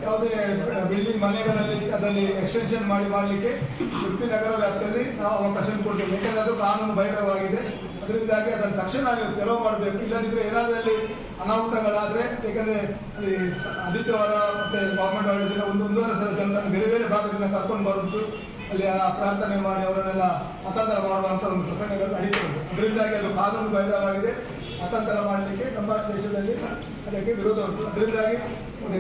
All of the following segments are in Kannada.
ಯಾವುದೇ ಬಿಲ್ಡಿಂಗ್ ಮನೆಗಳಲ್ಲಿ ಅದರಲ್ಲಿ ಎಕ್ಸ್ಟೆನ್ಷನ್ ಮಾಡಲಿಕ್ಕೆ ಉಡುಪಿ ನಗರ ವ್ಯಾಪ್ತಿಯಲ್ಲಿ ನಾವು ಅವಕಾಶ ಕೊಡ್ತೇವೆ. ಯಾಕೆಂದರೆ ಅದು ಕಾನೂನು ಬಾಹಿರವಾಗಿದೆ. ಅದರಿಂದಾಗಿ ಅದನ್ನು ತಕ್ಷಣ ನೀವು ತೆರವು ಮಾಡಬೇಕು. ಇಲ್ಲದಿದ್ದರೆ ಏನಾದರೂ ಅನಾಹುತಗಳಾದರೆ, ಏಕೆಂದರೆ ಅಲ್ಲಿ ಆದಿತ್ಯವಾರ ಮತ್ತು ಗೌರ್ಮೆಂಟ್ ಹಾಲಿಡೇ ಒಂದೂವರೆ ಸಲ ಜನರನ್ನು ಬೇರೆ ಬೇರೆ ಭಾಗದಿಂದ ಕರ್ಕೊಂಡು ಬರುವುದು, ಅಲ್ಲಿ ಆ ಪ್ರಾರ್ಥನೆ ಮಾಡಿ ಅವರನ್ನೆಲ್ಲ ಮತಾಂತರ ಮಾಡುವಂಥ ಒಂದು ಪ್ರಸಂಗಗಳು ನಡೀತಾ ಉಂಟು. ಅದರಿಂದಾಗಿ ಅದು ಕಾನೂನು ಬಾಹಿರವಾಗಿದೆ. ಮತಾಂತರ ಮಾಡಲಿಕ್ಕೆ ನಮ್ಮ ದೇಶದಲ್ಲಿ ಅದಕ್ಕೆ ವಿರೋಧ ಉಂಟು. ಅದರಿಂದಾಗಿ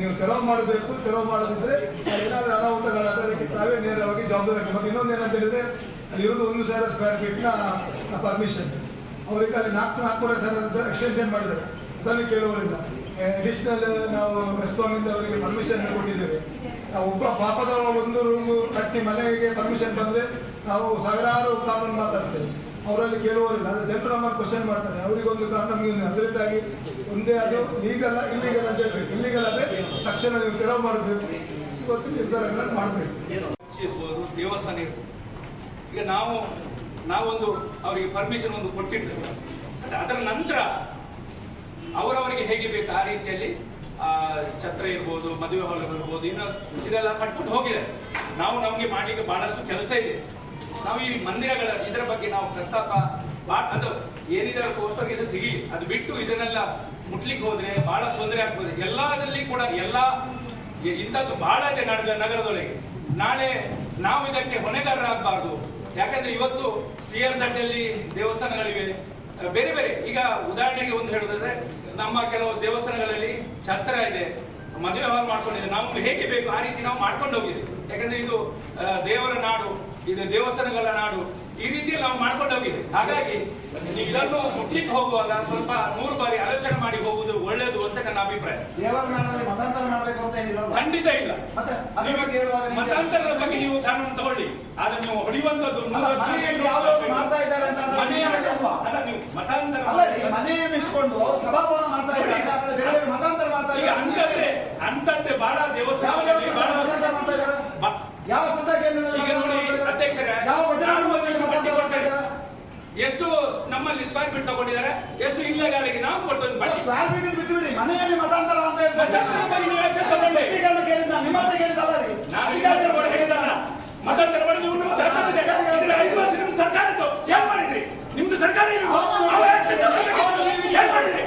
ನೀವು ತೆರವು ಮಾಡಬೇಕು. ತೆರವು ಮಾಡದಿದ್ದರೆ ಏನಾದರೂ ಅನಾಹುತಗಳಾದರೆ ಅದಕ್ಕೆ ತಾವೇ ನೇರವಾಗಿ ಜವಾಬ್ದಾರಿ. ಮತ್ತು ಇನ್ನೊಂದೇನಂತ ಹೇಳಿದರೆ, ಅಲ್ಲಿ ಇರೋದು 1,000 ಸ್ಕ್ವೇರ್ ಫೀಟ್ನ ಪರ್ಮಿಷನ್. ಅವರಿಗೆ ಅಲ್ಲಿ 4,500 ಎಕ್ಸ್ಟೆನ್ಷನ್ ಮಾಡಿದ್ದಾರೆ. ಅದನ್ನು ಕೇಳುವವರಿಲ್ಲ. ಅಡಿಷನಲ್ ನಾವು ಮೆಸ್ಕಾಮಿಂದ ಅವರಿಗೆ ಪರ್ಮಿಷನ್ ಕೊಟ್ಟಿದ್ದೇವೆ. ನಾವು ಒಬ್ಬ ಪಾಪದ ಒಂದು ರೂಮು ಕಟ್ಟಿ ಮನೆಗೆ ಪರ್ಮಿಷನ್ ಬಂದರೆ ನಾವು ಸಾವಿರಾರು ಕಾನೂನು ಮಾತಾಡ್ತೇವೆ. ಅವರಲ್ಲಿ ಕೇಳುವವರಿಲ್ಲ. ಅದು ಜನರು ನಮ್ಮನ್ನು ಕ್ವಶನ್ ಮಾಡ್ತಾರೆ. ಅವರಿಗೊಂದು ನಮಗೊಂದು. ಅದರಿಂದಾಗಿ ಒಂದೇ ಅದು ಲೀಗಲ್ ಇಲ್ಲಿಗಲ್ ಅಂತ ಹೇಳ್ಬೇಕು. ಇಲ್ಲಿಗಲ್ ಆದರೆ ತಕ್ಷಣ ನೀವು ತೆರವು ಮಾಡಬೇಕು. ಇವತ್ತು ನಿರ್ಧಾರಗಳನ್ನು ಮಾಡಬೇಕು. ದೇವಸ್ಥಾನ ಇರ್ಬೋದು. ಈಗ ನಾವೊಂದು ಅವರಿಗೆ ಪರ್ಮಿಷನ್ ಒಂದು ಕೊಟ್ಟಿರ್ತೇವೆ. ಅದರ ನಂತರ ಅವರವರಿಗೆ ಹೇಗೆ ಬೇಕು ಆ ರೀತಿಯಲ್ಲಿ ಛತ್ರ ಇರ್ಬೋದು, ಮದುವೆ ಹಾಲ್ ಇರ್ಬೋದು, ಇನ್ನು ಇದೆಲ್ಲ ಕಟ್ಬಿಟ್ಟು ಹೋಗಿದೆ. ನಮಗೆ ಮಾಡಲಿಕ್ಕೆ ಬಹಳಷ್ಟು ಕೆಲಸ ಇದೆ. ನಾವು ಈ ಮಂದಿರಗಳ ಇದರ ಬಗ್ಗೆ ನಾವು ಪ್ರಸ್ತಾಪ ಅದು ಏನಿದೆ ಪೋಸ್ಟರ್ ಇದು ತೆಗೀಲಿ. ಅದು ಬಿಟ್ಟು ಇದನ್ನೆಲ್ಲ ಮುಟ್ಲಿಕ್ಕೆ ಹೋದ್ರೆ ಬಹಳ ತೊಂದರೆ ಆಗ್ತದೆ. ಎಲ್ಲದಲ್ಲಿ ಕೂಡ ಇಂಥದ್ದು ಬಹಳ ಇದೆ ನಗರದೊಳಗೆ. ನಾಳೆ ನಾವು ಇದಕ್ಕೆ ಹೊಣೆಗಾರರಾಗಬಾರ್ದು. ಯಾಕಂದ್ರೆ ಇವತ್ತು CRZ ಅಲ್ಲಿ ದೇವಸ್ಥಾನಗಳಿವೆ ಬೇರೆ ಬೇರೆ. ಈಗ ಉದಾಹರಣೆಗೆ ಒಂದು ಹೇಳೋದಾದ್ರೆ, ನಮ್ಮ ಕೆಲವು ದೇವಸ್ಥಾನಗಳಲ್ಲಿ ಛತ್ರ ಇದೆ, ಮದುವೆ ಹಾಲ್ ಮಾಡ್ಕೊಂಡಿದೆ. ನಮ್ಗೆ ಹೇಗೆ ಬೇಕು ಆ ರೀತಿ ನಾವು ಮಾಡ್ಕೊಂಡು ಹೋಗಿದೆ. ಯಾಕಂದ್ರೆ ಇದು ದೇವರ ನಾಡು, ಇದು ದೇವಸ್ಥಾನಗಳ ನಾಡು. ಈ ರೀತಿಯಲ್ಲಿ ನಾವು ಮಾಡ್ಕೊಂಡು ಹೋಗಿದೆ. ಹಾಗಾಗಿ ಇದನ್ನು ಮುಟ್ಲಿಕ್ಕೆ ಹೋಗುವಾಗ ಸ್ವಲ್ಪ 100 ಬಾರಿ ಆಲೋಚನೆ ಮಾಡಿ ಹೋಗುವುದು ಒಳ್ಳೆಯದು ಅಂತ ನನ್ನ ಅಭಿಪ್ರಾಯ. ಖಂಡಿತ ಇಲ್ಲ. ಮತಾಂತರದ ಬಗ್ಗೆ ನೀವು ಕಾನೂನು ತಗೊಳ್ಳಿ. ಆದ್ರೆ ನೀವು ಹೊಡೆಯುವಂತದ್ದು ಅಂತದ್ದೇ ಬಹಳ ದೇವಸ್ಥಾನ ಯಾವ ಈಗ ನೋಡಿ ಅಧ್ಯಕ್ಷರೇ, ಎಷ್ಟು ನಮ್ಮಲ್ಲಿ ಸ್ಕ್ವೇರ್ ಫೀಟ್ ತಗೊಂಡಿದ್ದಾರೆ, ಎಷ್ಟು ಇಲ್ಲಗಾಳಿಗೆ ನಾವು ಕೊಟ್ಟದ್ದು ಮನೆಯಲ್ಲಿ ಮತಾಂತರ ಅಂತ ಮತಾಂತರ ಮಾಡಿ ನಿಮ್ಮ ಸರ್ಕಾರದ್ದು ಏನ್ ಮಾಡಿದ್ರಿ? ನಿಮ್ದು ಸರ್ಕಾರ ಏನ್ ಮಾಡಿದ್ರಿ?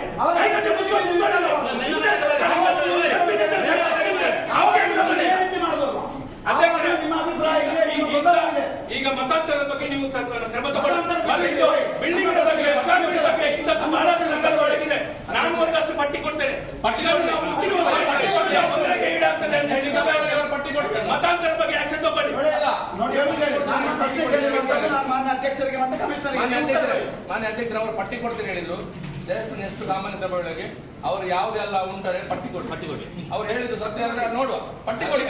ಈಗ ಮತಾಂತರದ ಬಗ್ಗೆ ನೀವು ಕ್ರಮ ತಗೊಳ್ಳಿ. ಬಿಲ್ಡಿಂಗ್ ಬಗ್ಗೆ ಇಂಥದ್ದು ಬಹಳಷ್ಟು ನಗರದೊಳಗಿದೆ. ನಾನು ಒಂದಷ್ಟು ಪಟ್ಟಿ ಕೊಡ್ತೇನೆ. ಮತಾಂತರ ಬಗ್ಗೆ ಆಕ್ಷನ್ ತಗೊಳ್ಳಿ. ಮಾನ್ಯ ಅಧ್ಯಕ್ಷರು ಅವರು ಪಟ್ಟಿ ಕೊಡ್ತೇನೆ ಹೇಳಿದ್ರು. ಎಷ್ಟು ಸಾಮಾನ್ಯ ಸಭೆಯೊಳಗೆ ಅವರು ಯಾವುದೆಲ್ಲ ಉಂಟರೆ ಪಟ್ಟಿ ಕೊಡಿ. ಅವ್ರು ಹೇಳಿದ್ರು ಸತ್ಯ ಅಂದ್ರೆ ನೋಡುವ, ಪಟ್ಟಿ ಕೊಡಿ.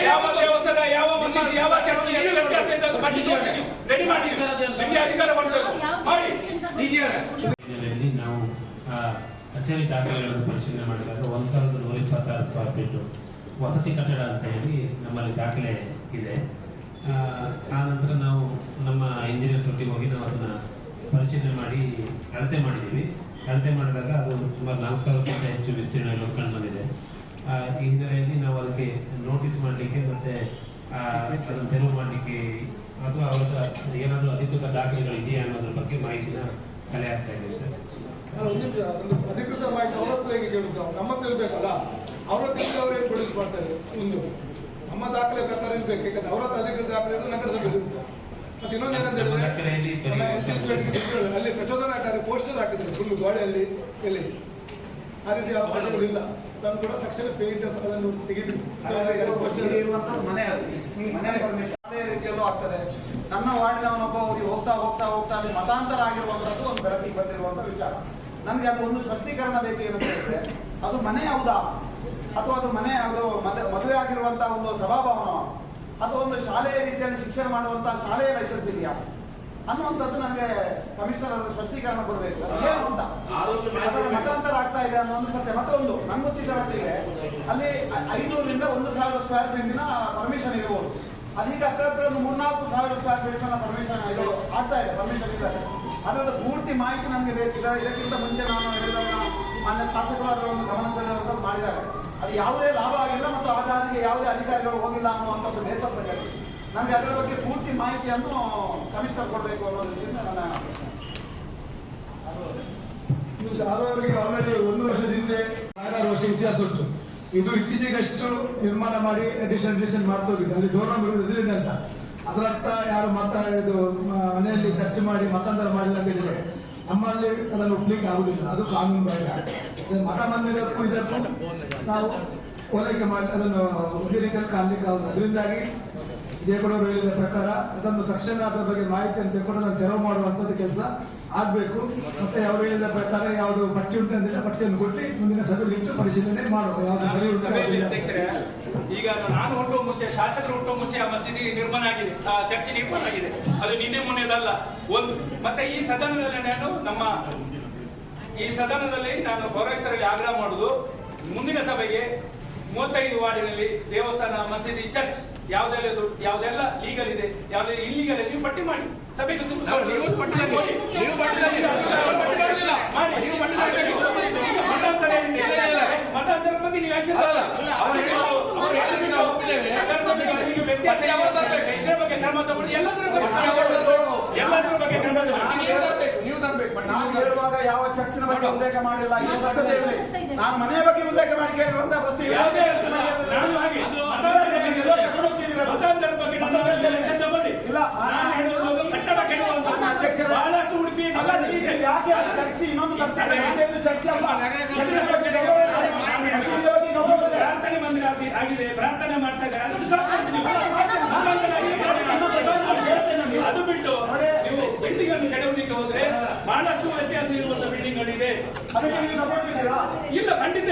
ಯಾವ ದೇವಸ್ಥಾನ, ಯಾವ ಮಸೀದಿ, ಯಾವ ಚರ್ಚ್ ವ್ಯತ್ಯಾಸ ಇದೆ ಅಂತ ಪಟ್ಟಿ ರೆಡಿ ಮಾಡಿ ಅಧಿಕಾರ ಬರ್ತದೆ. ನಾವು ಕಚೇರಿ ದಾಖಲೆಗಳನ್ನು ಪರಿಶೀಲನೆ ಮಾಡಿದಾಗ 1,126 ಸ್ಕ್ವೇರ್ ಫೀಟ್ ವಸತಿ ಕಟ್ಟಡ ಅಂತ ಹೇಳಿ ನಮ್ಮಲ್ಲಿ ದಾಖಲೆ ಇದೆ. ಆ ನಂತರ ನಾವು ನಮ್ಮ ಇಂಜಿನಿಯರ್ಸ್ ಒಟ್ಟಿಗೆ ಹೋಗಿ ನಾವು ಅದನ್ನು ಪರಿಶೀಲನೆ ಮಾಡಿ ಅಳತೆ ಮಾಡಿದ್ದೀವಿ. ಅಳತೆ ಮಾಡಿದಾಗ ಅದು ಸುಮಾರು 4,000ಕ್ಕಿಂತ ಹೆಚ್ಚು ವಿಸ್ತೀರ್ಣ ಕಂಡು ಬಂದಿದೆ. ಈ ಹಿನ್ನೆಲೆಯಲ್ಲಿ ನಾವು ಅದಕ್ಕೆ ನೋಟಿಸ್ ಮಾಡಲಿಕ್ಕೆ ಮತ್ತು ಅದನ್ನು ತೆರವು ಮಾಡಲಿಕ್ಕೆ ಅಥವಾ ಅವರ ಏನಾದರೂ ಅಧಿಕೃತ ದಾಖಲೆಗಳು ಇದೆಯಾ ಅನ್ನೋದ್ರ ಬಗ್ಗೆ ಮಾಹಿತಿನ ಕಲೆ ಆಗ್ತಾ ಇದೆ ಸರ್. ಅಧಿಕೃತ ಮಾಹಿತಿ ಅವರ ಹೇಗೆ ಕೇಳುತ್ತೆ? ನಮ್ಮ ಇರಬೇಕಲ್ಲ. ಅವರ ಅವರೇನು ಪ್ರೊಡ್ಯೂಸ್ ಮಾಡ್ತಾರೆ. ಒಂದು ನಮ್ಮ ದಾಖಲೆ ಪ್ರಕಾರ ಇರಬೇಕು. ಯಾಕಂದ್ರೆ ಅವರ ಅಧಿಕೃತ ದಾಖಲೆ ನಗರಸಭೆ ಇರುತ್ತೆ. ಮತ್ತೆ ಇನ್ನೊಂದೇನಂತ ಹೇಳಿದ್ರೆ, ಅಲ್ಲಿ ಪ್ರಚೋದನಾಕಾರಿ ಪೋಸ್ಟರ್ ಹಾಕಿದ್ದಾರೆ ಫುಲ್ ಗೋಡೆಯಲ್ಲಿ. ಎಲ್ಲಿ ಆ ರೀತಿ ಅವಕಾಶಗಳಿಲ್ಲ. ಅದನ್ನು ಕೂಡ ತಕ್ಷಣ ಪೇಂಟ್ ಅದನ್ನು ತೆಗಿಬೇಕು. ಅದೇ ರೀತಿಯಲ್ಲೂ ಆಗ್ತದೆ. ನನ್ನ ವಾರ್ಡಿನವನೊಬ್ಬ ಹೋಗ್ತಾ ಅಲ್ಲಿ ಮತಾಂತರ ಆಗಿರುವಂತದ್ದು ಒಂದು ಬೆಳಕಿಗೆ ಬಂದಿರುವಂತ ವಿಚಾರ. ನನಗೆ ಅದು ಒಂದು ಸ್ಪಷ್ಟೀಕರಣ ಬೇಕು. ಏನು ಅಂತ ಹೇಳಿದ್ರೆ, ಅದು ಮನೆ ಹೌದಾ ಅಥವಾ ಅದು ಮನೆ ಮದುವೆ ಆಗಿರುವಂತಹ ಒಂದು ಸಭಾಭವನ ಅಥವಾ ಒಂದು ಶಾಲೆಯ ರೀತಿಯಲ್ಲಿ ಶಿಕ್ಷಣ ಮಾಡುವಂತಹ ಶಾಲೆಯ ಲೈಸೆನ್ಸ್ ಇದೆಯಾ ಅನ್ನುವಂಥದ್ದು ನನಗೆ ಕಮಿಷನರ್ ಅವರ ಸ್ಪಷ್ಟೀಕರಣ ಕೊಡಬೇಕು. ಏನು ಅಂತ ಅದರ ಮತಾಂತರ ಆಗ್ತಾ ಇದೆ ಅನ್ನೋ ಒಂದು ಸತ್ಯ. ಮತ್ತೊಂದು ನಂಗೆ ಗೊತ್ತಿದ್ದ ಮಟ್ಟಿಗೆ ಅಲ್ಲಿ 500ರಿಂದ 1,000 ಸ್ಕ್ವೇರ್ ಫೀಟಿನ ಪರ್ಮಿಷನ್ ಇರಬಹುದು. ಅದೀಗ ಹತ್ರ ಒಂದು 3,000-4,000 ಸ್ಕ್ವೇರ್ ಫೀಟ್ ಪರ್ಮಿಷನ್ ಆಗ್ತಾ ಇದೆ. ಪರ್ಮಿಷನ್ ಇದ್ದಾರೆ. ಅದರ ಪೂರ್ತಿ ಮಾಹಿತಿ ನನಗೆ ಬೇಕಿಲ್ಲ. ಇದಕ್ಕಿಂತ ಮುಂಚೆ ನಾನು ಹೇಳಿದಾಗ ಮಾನ್ಯ ಶಾಸಕರು ಅದರ ಒಂದು ಗಮನ ಸೆಳೆಯುವಂಥದ್ದು ಮಾಡಿದ್ದಾರೆ. ಅದು ಯಾವುದೇ ಲಾಭ ಆಗಿಲ್ಲ ಮತ್ತು ಆ ದಾರಿಗೆ ಯಾವುದೇ ಅಧಿಕಾರಿಗಳು ಹೋಗಿಲ್ಲ ಅನ್ನುವಂಥದ್ದು ಬೇಸರ ಸಂಗತಿ. ನನಗೆ ಅದರ ಬಗ್ಗೆ ಪೂರ್ತಿ ಮಾಹಿತಿಯನ್ನು ಕಮಿಷನರ್ ಕೊಡಬೇಕು ಅನ್ನೋ ದೃಷ್ಟಿಯಿಂದ ನನ್ನ ಅವರಿಗೆ ಆಲ್ರೆಡಿ 1 ವರ್ಷದ ಹಿಂದೆ 6 ವರ್ಷ ಇತಿಹಾಸ ಉಂಟು. ಇದು ಇತ್ತೀಚೆಗಷ್ಟು ನಿರ್ಮಾಣ ಮಾಡಿ ಅಡಿಷನ್ ಮಾಡ್ತಾ ಹೋಗಿದೆ. ಅಲ್ಲಿ ಡೋರ್ ನಂಬರ್ ಎದುರಿದೆ ಅಂತ ಅದರರ್ಥ ಯಾರು ಇದು ಮನೆಯಲ್ಲಿ ಚರ್ಚೆ ಮಾಡಿ ಮತಾಂತರ ಮಾಡಿಲ್ಲ ಅಂತ ಹೇಳಿದ್ರೆ ನಮ್ಮಲ್ಲಿ ಅದನ್ನು ಒಪ್ಲಿಕ್ಕೆ ಆಗುದಿಲ್ಲ. ಅದು ಕಾನೂನು ಬಾಹಿರ. ಮಠ ಮಂದಿರಕ್ಕೂ ಇದಕ್ಕೂ ನಾವು ಹೋಲಿಕೆ ಮಾಡಿ ಅದನ್ನು ಒಳ್ಳೆ ಕಾಣಲಿಕ್ಕೆ ಆಗುದು. ಅದರಿಂದಾಗಿ ಜಯಗೌಡರು ಹೇಳಿದ ಪ್ರಕಾರ ಅದನ್ನು ತಕ್ಷಣ ಅದರ ಬಗ್ಗೆ ಮಾಹಿತಿಯನ್ನು ತೆಗೆದುಕೊಂಡು ಅದನ್ನು ತೆರವು ಮಾಡುವಂಥದ್ದು ಕೆಲಸ ಆಗಬೇಕು. ಮತ್ತೆ ಅವರು ಹೇಳಿದ ಪ್ರಕಾರ ಯಾವುದು ಪಟ್ಟಿ ಉಂಟಂದಿಲ್ಲ ಪಟ್ಟಿಯನ್ನು ಕೊಟ್ಟು ಮುಂದಿನ ಸಭೆಯಲ್ಲಿ ಇಟ್ಟು ಪರಿಶೀಲನೆ ಮಾಡುವ ಯಾವುದು ಸರಿ ಉಂಟು ಸಭೆಯಲ್ಲಿ ಯಾವುದಿಲ್ಲ. ಅಧ್ಯಕ್ಷರೇ, ಈಗ ನಾನು ಹುಟ್ಟುವ ಮುಂಚೆ, ಶಾಸಕರು ಹುಟ್ಟುವ ಮುಂಚೆ ಆ ಮಸೀದಿ ನಿರ್ಮಾಣ ಆಗಿದೆ, ಆ ಚರ್ಚ್ ನಿರ್ಮಾಣ ಆಗಿದೆ. ಅದು ನಿನ್ನೆ ಮೊನ್ನೆದಲ್ಲ. ಮತ್ತೆ ಈ ಸದನದಲ್ಲಿ ನಾನು ಪೌರಾಯುಕ್ತರಲ್ಲಿ ಆಗ್ರಹ ಮಾಡುದು, ಮುಂದಿನ ಸಭೆಗೆ 35 ವಾರ್ಡಿನಲ್ಲಿ ದೇವಸ್ಥಾನ, ಮಸೀದಿ, ಚರ್ಚ್ ಯಾವುದೆಲ್ಲ ಲೀಗಲ್ ಇದೆ, ಯಾವುದೇ ಇಲ್ಲಿಗಲ್ ಇದೆ, ನೀವು ಪಟ್ಟಿ ಮಾಡಿ ಸಭೆಗೆ ನೀವು ಪಟ್ಟಿ ಮಾಡಿ. ನೀವು ಪಟ್ಟಿ ಮಾಡೋದಿಲ್ಲ. ನೀವು ಪಟ್ಟಿ ಮಾಡಬೇಕು. ಮತಾಂತರ ಬಗ್ಗೆ ನೀವು ಆಕ್ಷನ್ ಅವ್ರು ಹೇಳಿದ್ರೆ ನಾವು ಒಪ್ಪಿದ್ದೇವೆ. ಇದ್ರ ಬಗ್ಗೆ ಕ್ರಮ ತಗೊಂಡು ಎಲ್ಲದರ ಬಗ್ಗೆ ಕ್ರಮ ತಗೊಂಡು ನೀವು ತರಬೇಕು. ನಾನು ಹೇಳುವಾಗ ಯಾವ ಚರ್ಚಿನ ಬಗ್ಗೆ ಉಲ್ಲೇಖ ಮಾಡಿಲ್ಲ. ಇದು ಸತ್ಯತೆ ಇರಲಿ. ನಾನು ಮನೆಯ ಬಗ್ಗೆ ಉಲ್ಲೇಖ ಮಾಡಿ ಕೇಳಿರುವಂತಹ ಪ್ರಶ್ನೆ ನಾನು ಹಾಗೆ ಮತಾಂತರ ಬಗ್ಗೆ ಎಲೆಕ್ಷನ್ ತಗೊಂಡು ಇಲ್ಲ, ನಾನು ಹೇಳುವುದು ಕಟ್ಟಡ ಕೆಡುವಂತ ಬಹಳಷ್ಟು ಉಡುಪಿ ಯಾಕೆ ಚರ್ಚೆ ಇನ್ನೊಂದು ತರ್ತಾರೆ? ಚರ್ಚೆ ಅಲ್ಲ. ಪ್ರಾರ್ಥನೆ ಮಂದಿರ ಆಗಿದೆ, ಪ್ರಾರ್ಥನೆ ಮಾಡ್ತಾ ಇದ್ದಾರೆ. ಅದು ಬಿಟ್ಟು ನೀವು ಬಿಲ್ಡಿಂಗ್ ಅನ್ನು ಕೆಡವಲಿಕ್ಕೆ ಹೋದ್ರೆ ಬಹಳಷ್ಟು ವ್ಯತ್ಯಾಸ ಇರುವಂತ ಬಿಲ್ಡಿಂಗ್ ಗಳಿದೆ. ಅದಕ್ಕೆ ನೀವು ಸಪೋರ್ಟ್ ಇದ್ದೀರಾ? ಇಲ್ಲ, ಖಂಡಿತ